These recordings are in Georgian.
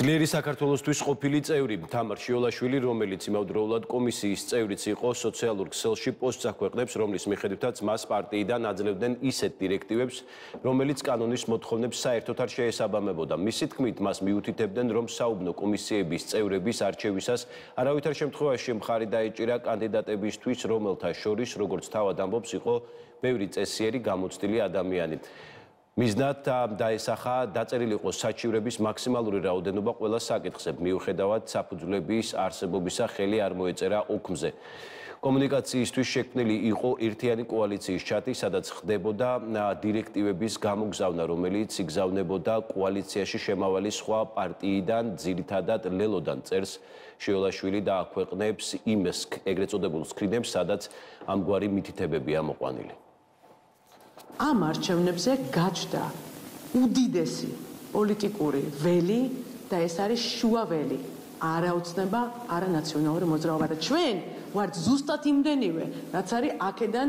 ძლიერი საქართველოსთვის ყოფილი წევრი თამარ შიოლაშვილი, რომელიც იმავდროულად კომისიის წევრიც იყო, სოციალურ ქსელში პოსტს აქვეყნებს, რომლის მიხედვითაც მას პარტიიდან აძლევდნენ ისეთ დირექტივებს, რომელიც კანონის მოთხოვნებს საერთოდ არ შეესაბამებოდა. მისი თქმით, მას მიუთითებდნენ, რომ საუბნო კომისიების წევრების არჩევისას არავითარ შემთხვევაში მხარი დაეჭირა კანდიდატებისთვის, რომელთა შორის, როგორც თავად ამბობს, იყო ბევრი წესიერი გამოცდილი ადამიანი. მიზნად დაესახა დაწერილიყო საჩივრების მაქსიმალური რაოდენობა ყველა საკითხზე, მიუხედავად საფუძვლების არსებობისა ხელი არ მოეწერა ოქმზე. კომუნიკაციისთვის შექმნილი იყო ერთიანი კოალიციის ჩატი, სადაც ხდებოდა დირექტივების გამოგზავნა, რომელიც იგზავნებოდა კოალიციაში შემავალი სხვა პარტიიდან, ძირითადად ლელოდან წერს შიოლაშვილი და აქვეყნებს იმ ეგრეთ წოდებულ სკრინებს, სადაც ამგვარი მითითებებია მოყვანილი. ამ არჩევნებზე გაჩნდა უდიდესი პოლიტიკური ველი და ეს არის შუა ველი. არა ოცნება, არა ნაციონალური მოძრაობა და ჩვენ ვართ ზუსტად იმდენივე, რაც არის აქედან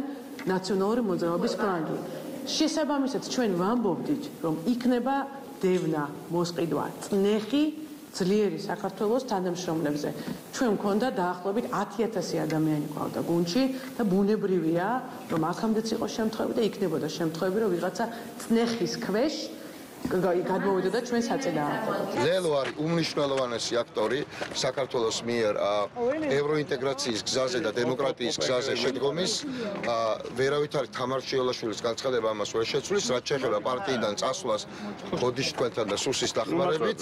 ნაციონალური მოძრაობის ფლანგი. შესაბამისად ჩვენ ვამბობდით, რომ იქნება დევნა, მოსყიდვა, წნეხი ძლიერი საქართველოს თანამშრომლებზე. ჩვენ მქონდა დაახლოებით 10,000 ადამიანი ყავდა გუნდში და ბუნებრივია, რომ აქამდეც იყო შემთხვევები და იქნებოდა შემთხვევები, რომ ვიღაცა წნეხის ქვეშ გადმოვიდოდა ჩვენ საწინააღმდეგოდ. ლელო არის უმნიშვნელოვანესი აქტორი საქართველოს მიერ ევროინტეგრაციის გზაზე და დემოკრატიის გზაზე შედგომის. ვერავით არის თამარ შიოლაშვილის განცხადება ამას ვერ შეცვლის, რაც შეეხება პარტიიდან წასვლას ბოდიში თქვენთან და სუსის დახმარებით.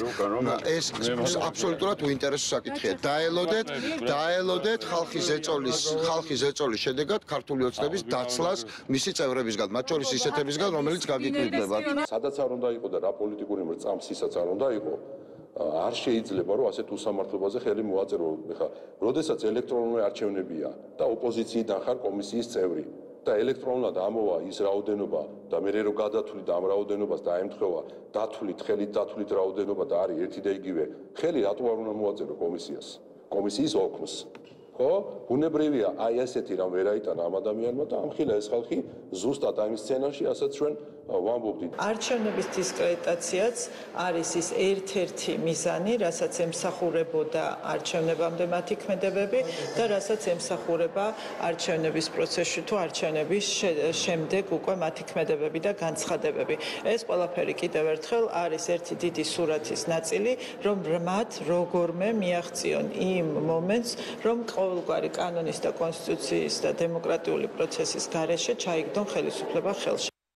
ეს აბსოლუტურად უინტერესო საკითხია. დაელოდეთ ხალხის ზეწოლის შედეგად ქართული ოცნების დაცლას მისი წევრებისგან, მათ შორის ისეთებისგან, რომელიც გაგიკვირდებათ. სადაც არ უნდა იყო და რა პოლიტიკური მრწამსისაც არ უნდა იყო, არ შეიძლება რომ ასეთ უსამართლობაზე ხელი მოაწერო. ეხლა, როდესაც ელექტრონული არჩევნებია და ოპოზიციიდან ხარ კომისიის წევრი და ელექტრონულად ამოვა ის რაოდენობა და მე რო გადათვლი და ამ რაოდენობას დაემთხვევა, ხელით დათვლით რაოდენობა და არის ერთი და იგივე, ხელი რატო არ უნდა მოაწერო კომისიას? კომისიის ოქმს. ხო, ბუნებრივია, აი ესეთი რამ ვერ აიტანა ამ ადამიანმა და ამხილა ეს ხალხი ზუსტად ამ სცენარში, ასაც ჩვენ ვამბობდით. არჩევნების დისკრედიტაციაც არის ის ერთ-ერთი მიზანი, რასაც ემსახურებოდა არჩევნებამდე მათი ქმედებები და რასაც ემსახურება არჩევნების პროცესში თუ არჩევნების შემდეგ უკვე მათი ქმედებები და განცხადებები. ეს ყველაფერი კიდევ ერთხელ არის ერთი დიდი სურათის ნაწილი, რომ მათ როგორმე მიაღწიონ იმ მომენტს, რომ ყოველგვარი კანონის და კონსტიტუციის და დემოკრატიული პროცესის გარეშე ჩაიგდონ ხელისუფლება ხელში.